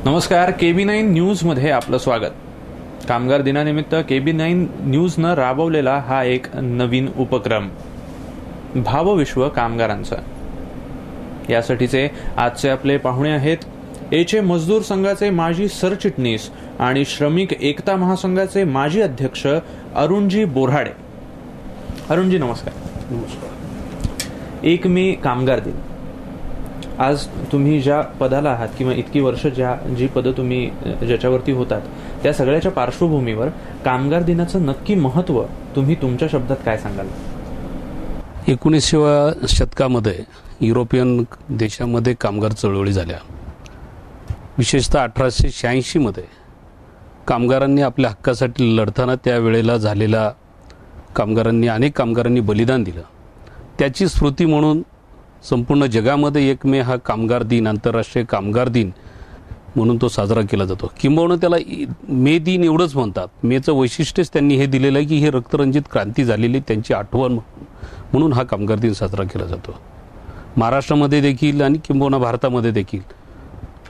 नमस्कार. KB9 न्यूजमध्ये आपलं स्वागत. कामगार दिनानिमित्त KB9 न्यूजनं राबवलेला हा एक नवीन उपक्रम भावविश्व कामगारांचा. यासाठीचे आजचे आपले पाहुणे आहेत एचे मजदूर संघाचे माजी सरचिटणीस आणि श्रमिक एकता महासंघाचे माजी अध्यक्ष अरुणजी बोऱ्हाडे. अरुणजी नमस्कार. नमस्कार. 1 मे कामगार दिन. आज तुम्ही ज्या पदाला आहात किंवा इतकी वर्ष जी पदं तुम्ही ज्याच्यावरती होतात त्या सगळ्याच्या पार्श्वभूमीवर कामगार दिनाचं नक्की महत्त्व तुम्ही तुमच्या शब्दात काय सांगाल? 19व्या शतकामध्ये युरोपियन देशामध्ये कामगार चळवळी झाल्या. विशेषतः 1886मध्ये कामगारांनी आपल्या हक्कासाठी लढताना त्यावेळेला झालेला अनेक कामगारांनी बलिदान दिलं. त्याची स्मृती म्हणून संपूर्ण जगामध्ये 1 मे हा कामगार दिन, आंतरराष्ट्रीय कामगार दिन म्हणून तो साजरा केला जातो. किंबहुना त्याला मे दिन एवढंच म्हणतात. मेचं वैशिष्ट्यच त्यांनी हे दिलेलं आहे की हे रक्तरंजित क्रांती झालेली त्यांची आठवण म्हणून हा कामगार दिन साजरा केला जातो. महाराष्ट्रामध्ये देखील आणि किंबहुना भारतामध्ये देखील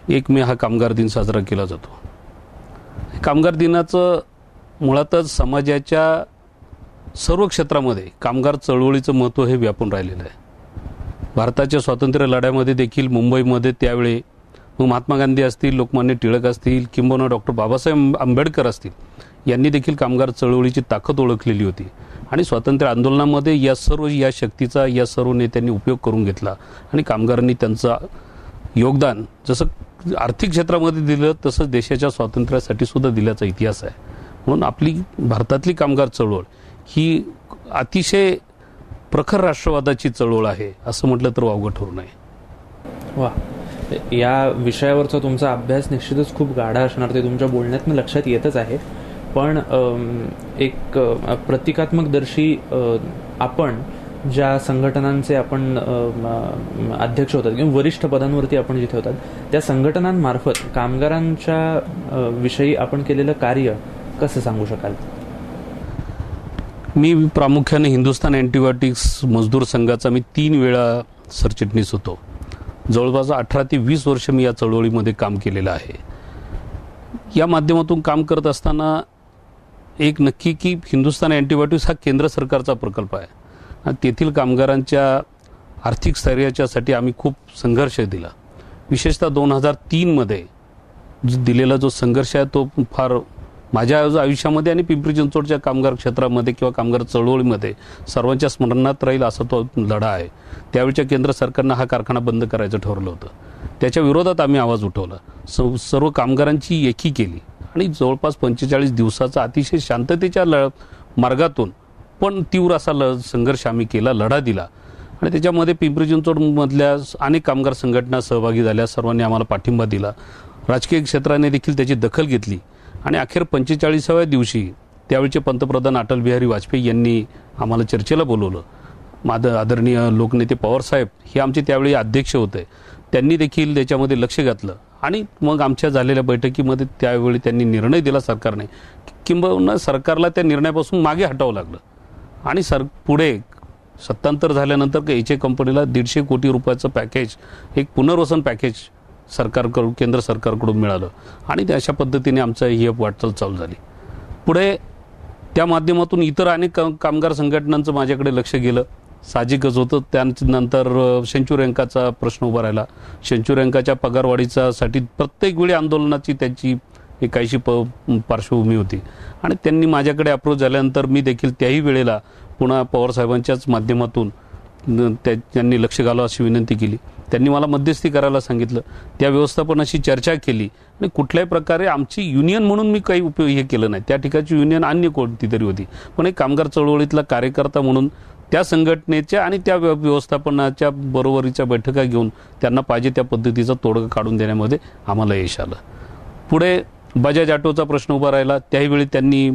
1 मे हा कामगार दिन साजरा केला जातो. कामगार दिनाचं मुळातच समाजाच्या सर्व क्षेत्रामध्ये कामगार चळवळीचं महत्त्व हे व्यापून राहिलेलं आहे. भारताच्या स्वातंत्र्य लढ्यामध्ये देखील मुंबईमध्ये त्यावेळी महात्मा गांधी असतील, लोकमान्य टिळक असतील, किंबहुना डॉक्टर बाबासाहेब आंबेडकर असतील, यांनी देखील कामगार चळवळीची ताकद ओळखलेली होती आणि स्वातंत्र्य आंदोलनामध्ये या शक्तीचा या सर्व नेत्यांनी उपयोग करून घेतला आणि कामगारांनी त्यांचं योगदान जसं आर्थिक क्षेत्रामध्ये दिलं तसंच देशाच्या स्वातंत्र्यासाठी सुद्धा दिल्याचा इतिहास आहे. म्हणून आपली भारतातली कामगार चळवळ ही अतिशय प्रखर राष्ट्रवादाची चळवळ आहे असं म्हटलं तर वावगं ठरू नये. वा, या विषयावरचा तुमचा अभ्यास निश्चितच खूप गाढा असणार, ते तुमच्या बोलण्यातनं लक्षात येतच आहे. पण एक प्रतिकात्मकदर्शी आपण ज्या संघटनांचे आपण अध्यक्ष होतात किंवा वरिष्ठ पदांवरती आपण जिथे होतात त्या संघटनांमार्फत कामगारांच्या विषयी आपण केलेलं कार्य कसं सांगू शकाल? मी प्रामुख्याने हिंदुस्थान अँटिबायोटिक्स मजदूर संघाचा 3 वेळा सरचिटणीस होतो. जवळपास 18 ते 20 वर्ष मी या चळवळीमध्ये काम केलेलं आहे. या माध्यमातून काम करत असताना एक नक्की की हिंदुस्थान अँटिबायोटिक्स हा केंद्र सरकारचा प्रकल्प आहे आणि तेथील कामगारांच्या आर्थिक स्थैर्याच्यासाठी आम्ही खूप संघर्ष दिला. विशेषतः 2003मध्ये दिलेला जो संघर्ष आहे तो फार माझ्या आयुष्यामध्ये आणि पिंपरी चिंचवडच्या कामगार क्षेत्रामध्ये किंवा कामगार चळवळीमध्ये सर्वांच्या स्मरणात राहील असा तो लढा आहे. त्यावेळच्या केंद्र सरकारनं हा कारखाना बंद करायचं ठरवलं होतं. त्याच्या विरोधात आम्ही आवाज उठवला. सर्व कामगारांची एकी केली आणि जवळपास 45 दिवसाचा अतिशय शांततेच्या मार्गातून पण तीव्र असा संघर्ष आम्ही केला, लढा दिला आणि त्याच्यामध्ये पिंपरी चिंचवडमधल्या अनेक कामगार संघटना सहभागी झाल्या. सर्वांनी आम्हाला पाठिंबा दिला. राजकीय क्षेत्राने देखील त्याची दखल घेतली आणि अखेर 45व्या दिवशी त्यावेळचे पंतप्रधान अटल बिहारी वाजपेयी यांनी आम्हाला चर्चेला बोलवलं. आदरणीय लोकनेते पवारसाहेब हे आमचे त्यावेळी अध्यक्ष होते. त्यांनी देखील त्याच्यामध्ये लक्ष घातलं आणि मग आमच्या झालेल्या बैठकीमध्ये त्यावेळी त्यांनी निर्णय दिला सरकारने, किंबहुना सरकारला त्या निर्णयापासून मागे हटावं लागलं आणि पुढे सत्तांतर झाल्यानंतर एचे कंपनीला 150 कोटी रुपयाचं पॅकेज, एक पुनर्वसन पॅकेज केंद्र सरकारकडून मिळालं आणि अशा पद्धतीने आमचं ही वाटचाल चालू झाली. पुढे त्या माध्यमातून इतर अनेक कामगार संघटनांचं माझ्याकडे लक्ष गेलं. साहजिकच होतं. त्यानंतर सेंच्युरी अंकाचा प्रश्न उभा राहिला. सेंच्युरी अंकाच्या पगारवाढीसाठी प्रत्येक वेळी आंदोलनाची त्यांची एक काहीशी पार्श्वभूमी होती आणि त्यांनी माझ्याकडे अप्रोच झाल्यानंतर मी देखील त्याही वेळेला पुन्हा पवारसाहेबांच्याच माध्यमातून त्यांनी लक्ष घालावं अशी विनंती केली. त्यांनी मला मध्यस्थी करायला सांगितलं. त्या व्यवस्थापनाशी चर्चा केली आणि कुठल्याही प्रकारे आमची युनियन म्हणून मी काही उपयोग हे केलं नाही. त्या ठिकाणची युनियन अन्य कोणती तरी होती, पण एक कामगार चळवळीतला कार्यकर्ता म्हणून त्या संघटनेच्या आणि त्या व्यवस्थापनाच्या बरोबरीच्या बैठका घेऊन त्यांना पाहिजे त्या पद्धतीचा तोडगा काढून देण्यामध्ये आम्हाला यश आलं. पुढे बजाज ऑटोचा प्रश्न उभा राहिला. त्याही वेळी त्यांनी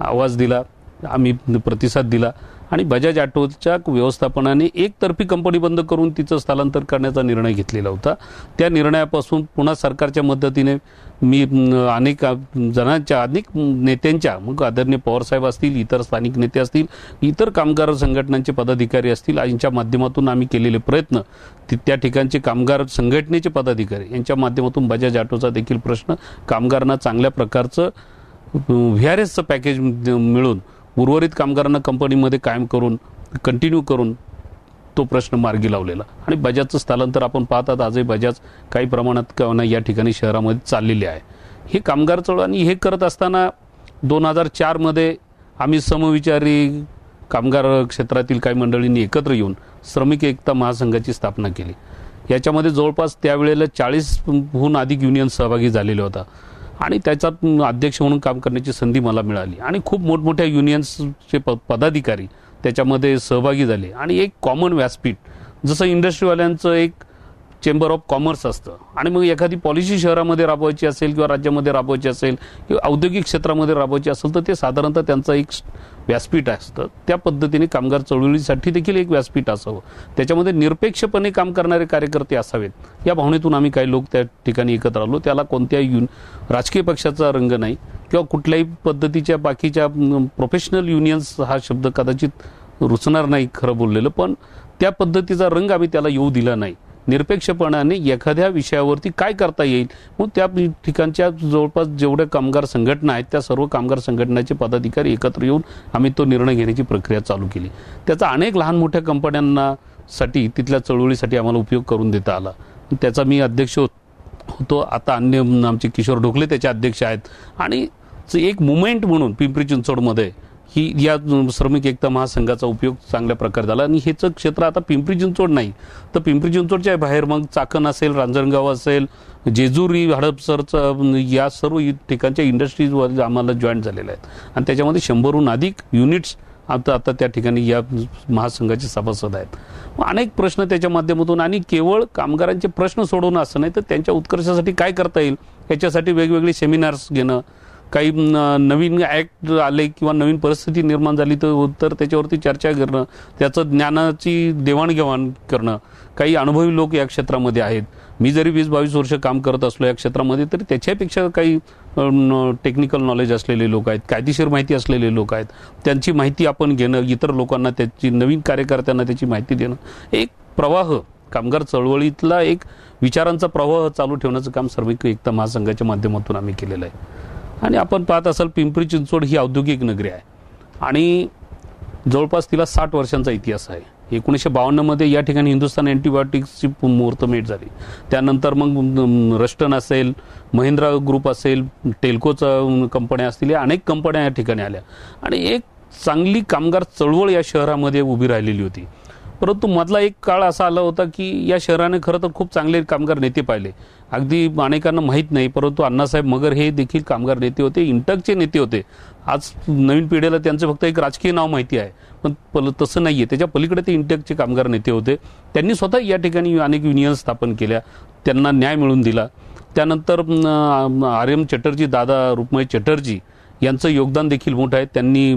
आवाज दिला, आम्ही प्रतिसाद दिला आणि बजाज ऑटोच्या व्यवस्थापनाने एकतर्फी कंपनी बंद करून तिचं स्थलांतर करण्याचा निर्णय घेतलेला होता. त्या निर्णयापासून पुन्हा सरकारच्या मदतीने मी अनेक जणांच्या, अनेक नेत्यांच्या, मग आदरणीय पवारसाहेब असतील, इतर स्थानिक नेते असतील, इतर कामगार संघटनांचे पदाधिकारी असतील, यांच्या माध्यमातून आम्ही केलेले प्रयत्न, त्या ठिकाणचे कामगार संघटनेचे पदाधिकारी यांच्या माध्यमातून बजाज ऑटोचा देखील प्रश्न, कामगारांना चांगल्या प्रकारचं VRSचं पॅकेज मिळून उर्वरित कामगारांना कंपनीमध्ये कायम करून कंटिन्यू करून तो प्रश्न मार्गी लावलेला. आणि बजाजचं स्थलांतर आपण पाहतात, आजही बजाज काही प्रमाणात या ठिकाणी शहरामध्ये चाललेले आहे. हे कामगार चळवळ, आणि हे करत असताना 2004मध्ये आम्ही समविचारी कामगार क्षेत्रातील काही मंडळींनी एकत्र येऊन श्रमिक एकता महासंघाची स्थापना केली. याच्यामध्ये जवळपास त्यावेळेला 40हून अधिक युनियन सहभागी झालेले होता आणि त्याच्यात अध्यक्ष म्हणून काम करण्याची संधी मला मिळाली आणि खूप मोठमोठ्या युनियन्सचे पदाधिकारी त्याच्यामध्ये सहभागी झाले. आणि एक कॉमन व्यासपीठ, जसं इंडस्ट्रीवाल्यांचं एक चेंबर ऑफ कॉमर्स असतं आणि मग एखादी पॉलिसी शहरामध्ये राबवायची असेल किंवा राज्यामध्ये राबवायची असेल किंवा औद्योगिक क्षेत्रामध्ये राबवायची असेल तर ते साधारणतः त्यांचं एक व्यासपीठ असतं. त्या पद्धतीने कामगार चळवळीसाठी देखील एक व्यासपीठ असावं, त्याच्यामध्ये निरपेक्षपणे काम करणारे कार्यकर्ते असावेत, या भावनेतून आम्ही काही लोक त्या ठिकाणी एकत्र आलो. त्याला कोणत्याही राजकीय पक्षाचा रंग नाही किंवा कुठल्याही पद्धतीच्या बाकीच्या प्रोफेशनल युनियन्स हा शब्द कदाचित रुचणार नाही खरं बोललेलं, पण त्या पद्धतीचा रंग आम्ही त्याला येऊ दिला नाही. निरपेक्षपणाने एखाद्या विषयावरती काय करता येईल, मग त्या ठिकाणच्या जवळपास जेवढ्या कामगार संघटना आहेत त्या सर्व कामगार संघटनाचे पदाधिकारी एकत्र येऊन आम्ही तो निर्णय घेण्याची प्रक्रिया चालू केली. त्याचा अनेक लहान मोठ्या कंपन्यांना साठी तिथल्या चळवळीसाठी आम्हाला उपयोग करून देता आला. त्याचा मी अध्यक्ष होतो. आता अन्य आमचे किशोर ढोकले त्याचे अध्यक्ष आहेत. आणि एक मुवमेंट म्हणून पिंपरी चिंचवडमध्ये ही या श्रमिक एकता महासंघाचा उपयोग चांगल्या प्रकारे झाला. आणि हेचं क्षेत्र आता पिंपरी चिंचवड नाही तर पिंपरी चिंचवडच्या बाहेर मग चाकण असेल, रांजणगाव असेल, जेजुरी, हडपसरचं, या सर्व ठिकाणच्या इंडस्ट्रीजवर आम्हाला जॉईन झालेल्या आहेत आणि त्याच्यामध्ये 100हून अधिक युनिट्स आता त्या ठिकाणी या महासंघाचे सभासद आहेत. अनेक प्रश्न त्याच्या माध्यमातून, आणि केवळ कामगारांचे प्रश्न सोडवणं असं नाही तर त्यांच्या उत्कर्षासाठी काय करता येईल याच्यासाठी वेगवेगळे सेमिनार्स घेणं, काही नवीन ॲक्ट आले किंवा नवीन परिस्थिती निर्माण झाली तर त्याच्यावरती चर्चा करणं, त्याचं ज्ञानाची देवाणघेवाण करणं. काही अनुभवी लोक या क्षेत्रामध्ये आहेत. मी जरी 20-22 वर्ष काम करत असलो या क्षेत्रामध्ये तरी त्याच्यापेक्षा काही टेक्निकल नॉलेज असलेले लोक आहेत, कायदेशीर माहिती असलेले लोक आहेत. त्यांची माहिती आपण घेणं, इतर लोकांना त्याची, नवीन कार्यकर्त्यांना त्याची माहिती देणं, एक प्रवाह, कामगार चळवळीतला एक विचारांचा प्रवाह चालू ठेवण्याचं काम श्रमिक एकता महासंघाच्या माध्यमातून आम्ही केलेलं आहे. आणि आपण पाहत असाल पिंपरी चिंचवड ही औद्योगिक नगरी आहे आणि जवळपास तिला 60 वर्षांचा इतिहास आहे. 1952मध्ये या ठिकाणी हिंदुस्तान अँटिबायोटिक्सची मुहूर्तमेढ झाली. त्यानंतर मग रस्टन असेल, महिंद्रा ग्रुप असेल, टेल्कोच्या कंपन्या असतील, या अनेक कंपन्या या ठिकाणी आल्या आणि एक चांगली कामगार चळवळ या शहरामध्ये उभी राहिलेली होती. परंतु मधला एक काळ असा आला होता की या शहराने खरं तर खूप चांगले कामगार नेते पाहिले. अगदी अनेकांना माहीत नाही परंतु अण्णासाहेब मगर हे देखील कामगार नेते होते, इंटकचे नेते होते. आज नवीन पिढीला त्यांचं फक्त एक राजकीय नाव माहिती आहे, पण तसं नाही आहे. त्याच्या पलीकडे ते इंटकचे कामगार नेते होते. त्यांनी स्वतः या ठिकाणी अनेक युनियन स्थापन केल्या, त्यांना न्याय मिळवून दिला. त्यानंतर RM चटर्जी, दादा रुक्मय चटर्जी यांचं योगदान देखील मोठं आहे. त्यांनी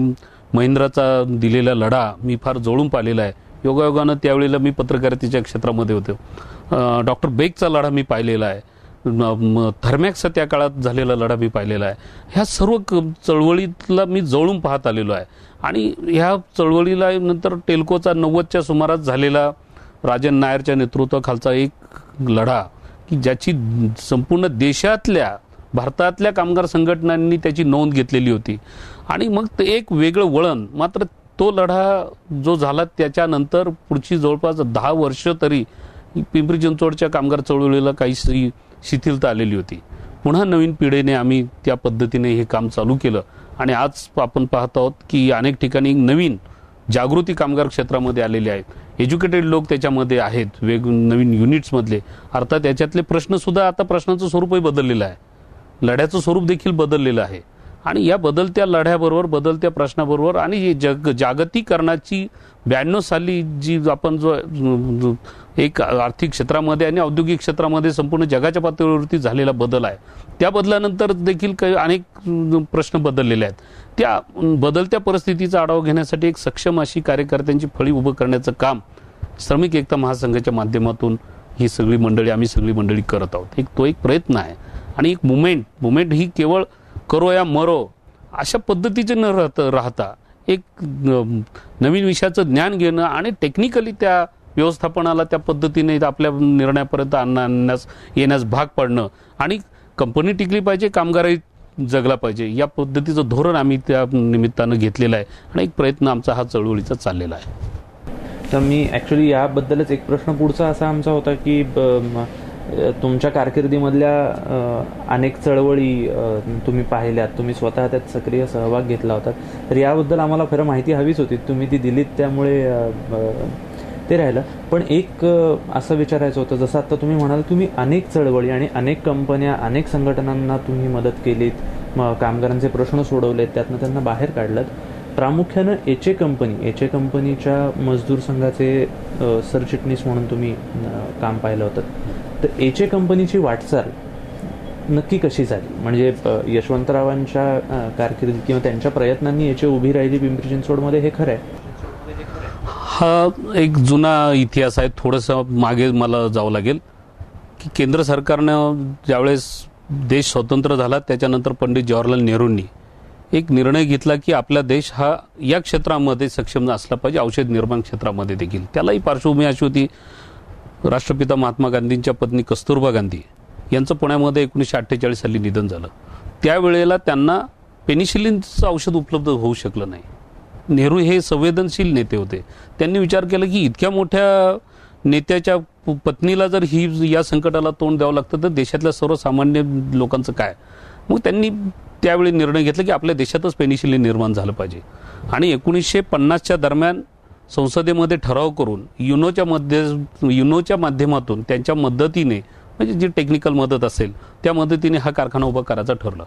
महिंद्राचा दिलेला लढा मी फार जवळून पाहिलेला आहे. योगायोगानं त्यावेळेला मी पत्रकारितेच्या क्षेत्रामध्ये होतो. डॉक्टर बेगचा लढा मी पाहिलेला आहे. थर्मॅक्सचा त्या काळात झालेला लढा मी पाहिलेला आहे. ह्या सर्व चळवळीतला मी जवळून पाहत आलेलो आहे. आणि ह्या चळवळीला नंतर टेल्कोचा 90च्या सुमारास झालेला राजन नायरच्या नेतृत्वाखालचा एक लढा की ज्याची संपूर्ण देशातल्या, भारतातल्या कामगार संघटनांनी त्याची नोंद घेतलेली होती. आणि मग ते एक वेगळं वळण, मात्र तो लढा जो झाला त्याच्यानंतर पुढची जवळपास 10 वर्ष तरी पिंपरी चिंचवडच्या कामगार चळवळीला काही शिथिलता आलेली होती. पुन्हा नवीन पिढीने आम्ही त्या पद्धतीने हे काम चालू केलं आणि आज आपण पाहत आहोत की अनेक ठिकाणी नवीन जागृती कामगार क्षेत्रामध्ये आलेले आहेत. एज्युकेटेड लोक त्याच्यामध्ये आहेत, नवीन युनिट्समधले. अर्थात त्याच्यातले प्रश्नसुद्धा, आता प्रश्नाचं स्वरूपही बदललेलं आहे, लढ्याचं स्वरूप देखील बदललेलं आहे. आणि या बदलत्या लढ्याबरोबर, बदलत्या प्रश्नाबरोबर आणि जागतिकीकरणाची 92 साली जी आपण जो एक आर्थिक क्षेत्रामध्ये आणि औद्योगिक क्षेत्रामध्ये संपूर्ण जगाच्या पातळीवरती झालेला बदल आहे, त्या बदलानंतर देखील काही अनेक प्रश्न बदललेले आहेत. त्या बदलत्या परिस्थितीचा आढावा घेण्यासाठी एक सक्षम अशी कार्यकर्त्यांची फळी उभं करण्याचं काम श्रमिक एकता महासंघाच्या माध्यमातून आम्ही सगळी मंडळी करत आहोत. तो एक प्रयत्न आहे आणि एक मुवमेंट ही केवळ करो या मरो अशा पद्धतीचे न राहता एक नवीन विषयाचं ज्ञान घेणं आणि टेक्निकली त्या व्यवस्थापनाला त्या पद्धतीने आपल्या निर्णयापर्यंत येण्यास भाग पडणं आणि कंपनी टिकली पाहिजे, कामगारही जगला पाहिजे, या पद्धतीचं धोरण आम्ही त्या निमित्तानं घेतलेलं आहे आणि एक प्रयत्न आमचा हा चळवळीचा चाललेला आहे. तर मी ॲक्च्युली याबद्दलच एक प्रश्न पुढचा असा आमचा होता की तुमच्या कारकिर्दीमधल्या अनेक चळवळी तुम्ही पाहिल्यात, तुम्ही स्वतः त्यात सक्रिय सहभाग घेतला होता, तर याबद्दल आम्हाला खरं माहिती हवीच होती, तुम्ही ती दिलीत त्यामुळे ते राहिलं. पण एक असं विचारायचं होतं, जसं आता तुम्ही म्हणाल तुम्ही अनेक चळवळी आणि अनेक कंपन्या, अनेक संघटनांना तुम्ही मदत केलीत, कामगारांचे प्रश्न सोडवलेत, त्यातनं त्यांना बाहेर काढलं. प्रामुख्यानं एच ए कंपनीच्या मजदूर संघाचे सरचिटणीस म्हणून तुम्ही काम पाहिलं होतं. तर एच ए कंपनीची वाटचाल नक्की कशी झाली? म्हणजे यशवंतरावांच्या कारकिर्दीत किंवा त्यांच्या प्रयत्नांनी एच ए उभी राहिली पिंपरी चिंचवडमध्ये, हे खरं आहे? हा एक जुना इतिहास आहे. थोडंसं मागे मला जावं लागेल की केंद्र सरकारनं ज्यावेळेस देश स्वतंत्र झाला त्याच्यानंतर पंडित जवाहरलाल नेहरूंनी एक निर्णय घेतला की आपला देश हा या क्षेत्रामध्ये सक्षम असला पाहिजे, औषध निर्माण क्षेत्रामध्ये देखील. त्यालाही पार्श्वभूमी अशी होती, राष्ट्रपिता महात्मा गांधींच्या पत्नी कस्तुरबा गांधी यांचं पुण्यामध्ये 1948 साली निधन झालं. त्यावेळेला त्यांना पेनिसिलिनचं औषध उपलब्ध होऊ शकलं नाही. नेहरू हे संवेदनशील नेते होते. त्यांनी विचार केला की इतक्या मोठ्या नेत्याच्या पत्नीला जर या संकटाला तोंड द्यावं लागतं तर देशातल्या सर्वसामान्य लोकांचं काय? मग त्यांनी त्यावेळी निर्णय घेतला की आपल्या देशातच पेनिसिलिन निर्माण झालं पाहिजे आणि 1950च्या दरम्यान संसदेमध्ये ठराव करून युनोच्या माध्यमातून त्यांच्या मदतीने, म्हणजे जी टेक्निकल मदत असेल त्या मदतीने हा कारखाना उभा करायचा ठरलं.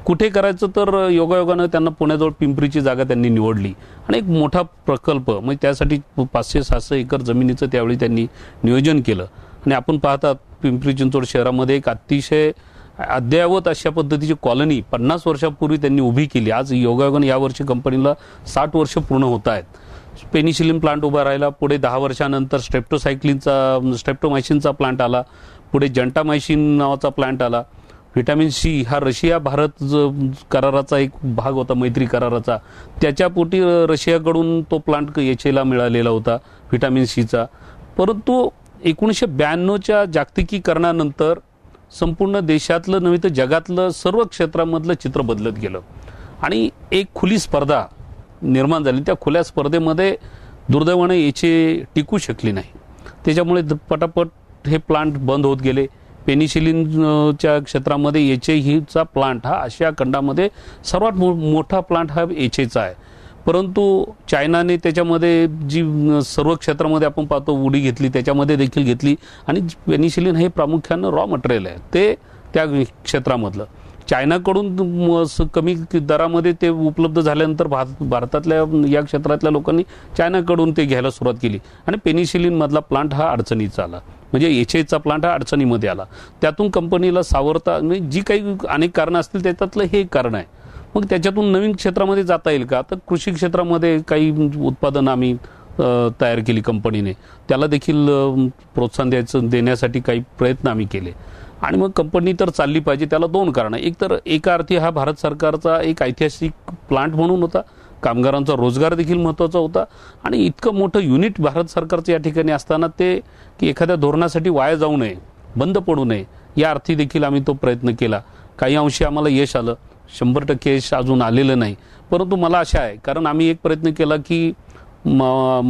कुठे करायचं तर योगायोगानं त्यांना पुण्याजवळ पिंपरीची जागा त्यांनी निवडली आणि एक मोठा प्रकल्प, म्हणजे त्यासाठी 500-700 एकर जमिनीचं त्यावेळी त्यांनी नियोजन केलं. आणि आपण पाहतात पिंपरी चिंचवड शहरामध्ये एक अतिशय अद्ययावत अशा पद्धतीची कॉलनी 50 वर्षापूर्वी त्यांनी उभी केली. आज योगायोगानं यावर्षी कंपनीला 60 वर्ष पूर्ण होत आहेत. पेनिसिलिन प्लांट उभा राहिला. पुढे 10 वर्षानंतर स्ट्रेप्टोमायसिनचा प्लांट आला. पुढे जंटामायसिन नावाचा प्लांट आला. व्हिटॅमिन सी हा रशिया भारत कराराचा एक भाग होता, मैत्री कराराचा, त्याच्या पोटी रशियाकडून तो प्लांट एचएला मिळालेला होता व्हिटॅमिन सीचा. परंतु 1992च्या जागतिकीकरणानंतर संपूर्ण देशातलं नव्हे तर जगातलं सर्व क्षेत्रामधलं चित्र बदलत गेलं आणि एक खुली स्पर्धा निर्माण झाली. त्या खुल्या स्पर्धेमध्ये दुर्दैवाने एचए टिकू शकली नाही. त्याच्यामुळे पटापट हे प्लांट बंद होत गेले. पेनिसिलिनच्या क्षेत्रामध्ये एचए हीचा प्लांट हा आशिया खंडामध्ये सर्वात मोठा प्लांट हा एचएचा आहे. परंतु चायनाने त्याच्यामध्ये जी सर्व क्षेत्रामध्ये आपण पाहतो उडी घेतली, त्याच्यामध्ये देखील घेतली आणि पेनिसिलिन हे प्रामुख्यानं रॉ मटेरियल आहे ते त्या क्षेत्रामधलं. चायनाकडून कमी दरामध्ये ते उपलब्ध झाल्यानंतर भारतातल्या या क्षेत्रातल्या लोकांनी चायनाकडून ते घ्यायला सुरुवात केली आणि पेनिसिलिनमधला प्लांट हा अडचणीचा आला, म्हणजे एचएचा प्लांट हा अडचणीमध्ये आला. त्यातून कंपनीला सावरता म्हणजे जी काही अनेक कारणं असतील त्याच्यातलं हे एक कारण आहे. मग त्याच्यातून नवीन क्षेत्रामध्ये जाता येईल का? तर कृषी क्षेत्रामध्ये काही उत्पादनं आम्ही तयार केली कंपनीने, त्याला देखील प्रोत्साहन देण्यासाठी काही प्रयत्न आम्ही केले आणि मग कंपनी तर चालली पाहिजे. त्याला 2 कारणं. एक तर एका अर्थी हा भारत सरकारचा एक ऐतिहासिक प्लांट म्हणून होता, कामगारांचा रोजगार देखील महत्त्वाचा होता आणि इतकं मोठं युनिट भारत सरकारचं या ठिकाणी असताना ते की एखाद्या धोरणासाठी वाया जाऊ नये, बंद पडू नये, या अर्थी देखील आम्ही तो प्रयत्न केला. काही अंशी आम्हाला यश आलं, 100% यश अजून आलेलं नाही, परंतु मला आशा आहे, कारण आम्ही एक प्रयत्न केला की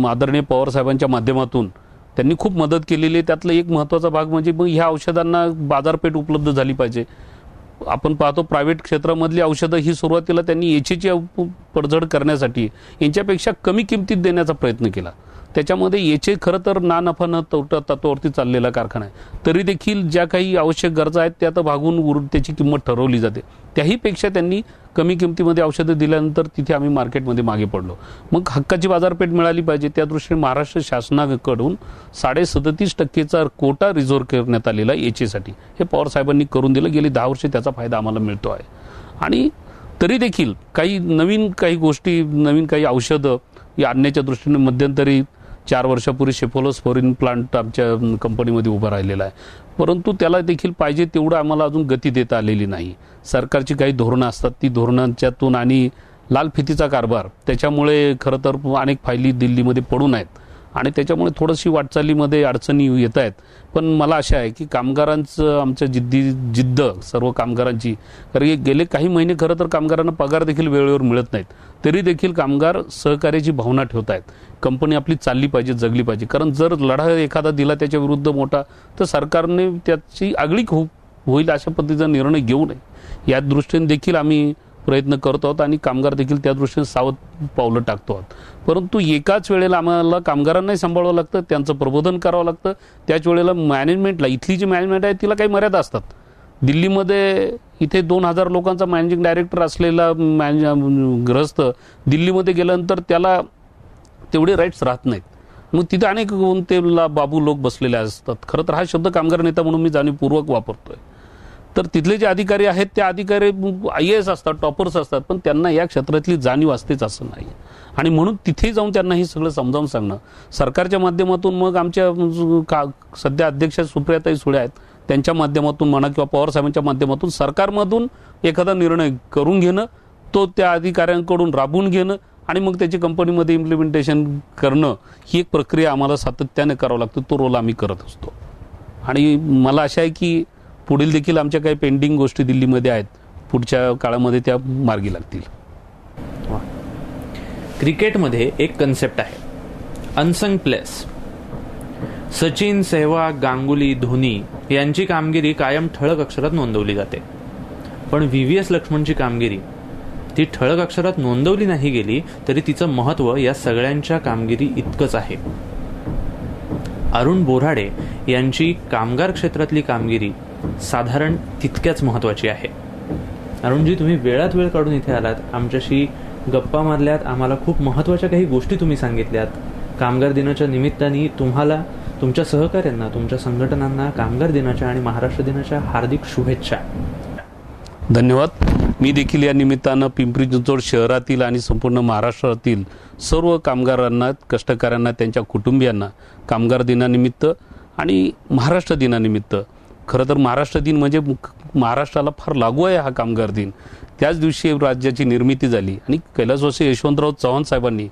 आदरणीय पवारसाहेबांच्या माध्यमातून त्यांनी खूप मदत केलेली आहे. त्यातला एक महत्त्वाचा भाग म्हणजे मग ह्या औषधांना बाजारपेठ उपलब्ध झाली पाहिजे. आपण पाहतो प्रायव्हेट क्षेत्रामधली औषधं ही सुरुवातीला त्यांनी एचएची पडझड करण्यासाठी यांच्यापेक्षा कमी किमतीत देण्याचा प्रयत्न केला. त्याच्यामध्ये याचे खरं तर ना नफा न तोटा तत्वावरती चाललेला कारखाना आहे. तरी देखील ज्या काही आवश्यक गरजा आहेत त्या तर भागून त्याची किंमत ठरवली जाते. त्याहीपेक्षा त्यांनी कमी किमतीमध्ये औषधं दिल्यानंतर तिथे आम्ही मार्केटमध्ये मागे पडलो. मग हक्काची बाजारपेठ मिळाली पाहिजे त्या दृष्टीने महाराष्ट्र शासनाकडून 37.5% कोटा रिझर्व्ह करण्यात आलेला याच्यासाठी. हे पवार साहेबांनी करून दिलं. गेली 10 वर्षे त्याचा फायदा आम्हाला मिळतो आहे. आणि तरी देखील काही गोष्टी नवीन काही औषधं या आणण्याच्या दृष्टीने मध्यंतरी 4 वर्षापूर्वी शेफोलोस्पोरिन प्लांट आमच्या कंपनीमध्ये उभा राहिलेला आहे. परंतु त्याला देखील पाहिजे तेवढं आम्हाला अजून गती देता आलेली नाही. सरकारची काही धोरणं असतात ती धोरणांच्यातून आणि लाल फितीचा कारभार त्याच्यामुळे खरं तर अनेक फायली दिल्लीमध्ये पडून आहेत आणि त्याच्यामुळे थोडीशी वाटचालीमध्ये अडचणी येत आहेत. पण मला आशा आहे की कामगारांचं आमच्या जिद्द सर्व कामगारांची, कारण गेले काही महिने खरं तर कामगारांना पगार देखील वेळेवर मिळत नाहीत, तरी देखील कामगार सहकार्याची भावना ठेवत आहेत. कंपनी आपली चालली पाहिजे, जगली पाहिजे. कारण जर लढा एखादा दिला त्याच्या विरुद्ध मोठा तर सरकारने त्याची आगळीक होईल अशा पद्धतीचा निर्णय घेऊ नये या दृष्टीने देखील आम्ही प्रयत्न करत आहोत आणि कामगार देखील त्या दृष्टीने सावध पावलं टाकतो आहोत. परंतु एकाच वेळेला आम्हाला कामगारांनाही सांभाळावं लागतं, त्यांचं प्रबोधन करावं लागतं. त्याच वेळेला मॅनेजमेंटला, इथली जी मॅनेजमेंट आहे तिला काही मर्यादा असतात. दिल्लीमध्ये इथे 2000 लोकांचा मॅनेजिंग डायरेक्टर असलेला ग्रस्त दिल्लीमध्ये गेल्यानंतर त्याला तेवढे राईट्स राहत नाहीत. मग तिथे अनेक कोणतेला बाबू लोक बसलेले असतात. खरं तर हा शब्द कामगार नेता म्हणून मी जाणीवपूर्वक वापरतोय. तर तिथले जे अधिकारी आहेत ते अधिकारी IAS असतात, टॉपर्स असतात, पण त्यांना या क्षेत्रातली जाणीव असतेच असं नाही. आणि म्हणून तिथे जाऊन त्यांना हे सगळं समजावून सांगणं सरकारच्या माध्यमातून, मग आमच्या सध्या अध्यक्ष सुप्रियाताई सुळे आहेत त्यांच्या माध्यमातून म्हणा किंवा पवार साहेबांच्या माध्यमातून सरकारमधून एखादा निर्णय करून घेणं, तो त्या अधिकाऱ्यांकडून राबवून घेणं आणि मग त्याची कंपनीमध्ये इम्प्लिमेंटेशन करणं, ही एक प्रक्रिया आम्हाला सातत्याने करावं लागतं. तो रोल आम्ही करत असतो. आणि मला आशा आहे की पुढील देखील आमच्या काही पेंडिंग गोष्टी दिल्लीमध्ये आहेत, पुढच्या काळामध्ये त्या मार्गी लागतील. क्रिकेटमध्ये एक कन्सेप्ट आहे, अनसंग प्लेस. सचिन, सेहवाग, गांगुली, धोनी यांची कामगिरी कायम ठळक अक्षरात नोंदवली जाते. पण VVS लक्ष्मणची कामगिरी ती ठळक अक्षरात नोंदवली नाही गेली तरी तिचं महत्त्व या सगळ्यांच्या कामगिरी इतकंच आहे. अरुण बोऱ्हाडे यांची कामगार क्षेत्रातली कामगिरी साधारण तितक्याच महत्त्वाची आहे. अरुणजी, तुम्ही वेळात वेळ काढून इथे आलात, आमच्याशी गप्पा मारल्यात, आम्हाला खूप महत्त्वाच्या काही गोष्टी तुम्ही सांगितल्यात. कामगार दिनाच्या निमित्ताने तुम्हाला, तुमच्या सहकाऱ्यांना, तुमच्या संघटनांना कामगार दिनाच्या आणि महाराष्ट्र दिनाच्या हार्दिक शुभेच्छा. धन्यवाद. मी देखील या निमित्तानं पिंपरी चिंचवड शहरातील आणि संपूर्ण महाराष्ट्रातील सर्व कामगारांना, कष्टकऱ्यांना, त्यांच्या कुटुंबियांना कामगार दिनानिमित्त आणि महाराष्ट्र दिनानिमित्त, खरं तर महाराष्ट्र दिन म्हणजे महाराष्ट्राला फार लागू आहे हा कामगार दिन. त्याच दिवशी राज्याची निर्मिती झाली आणि कैलासवासी यशवंतराव चव्हाण साहेबांनी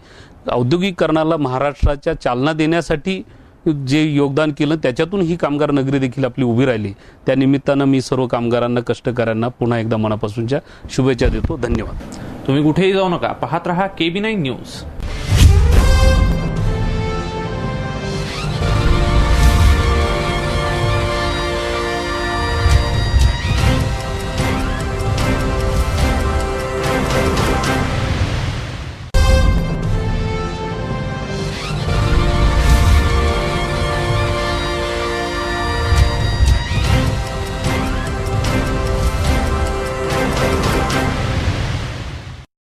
औद्योगिकरणाला महाराष्ट्राच्या चालना देण्यासाठी जे योगदान केलं त्याच्यातून ही कामगार नगरी देखील आपली उभी राहिली. त्या निमित्तानं मी सर्व कामगारांना, कष्टकऱ्यांना पुन्हा एकदा मनापासूनच्या शुभेच्छा देतो. धन्यवाद. तुम्ही कुठेही जाऊ नका, पाहत रहा KB9 न्यूज.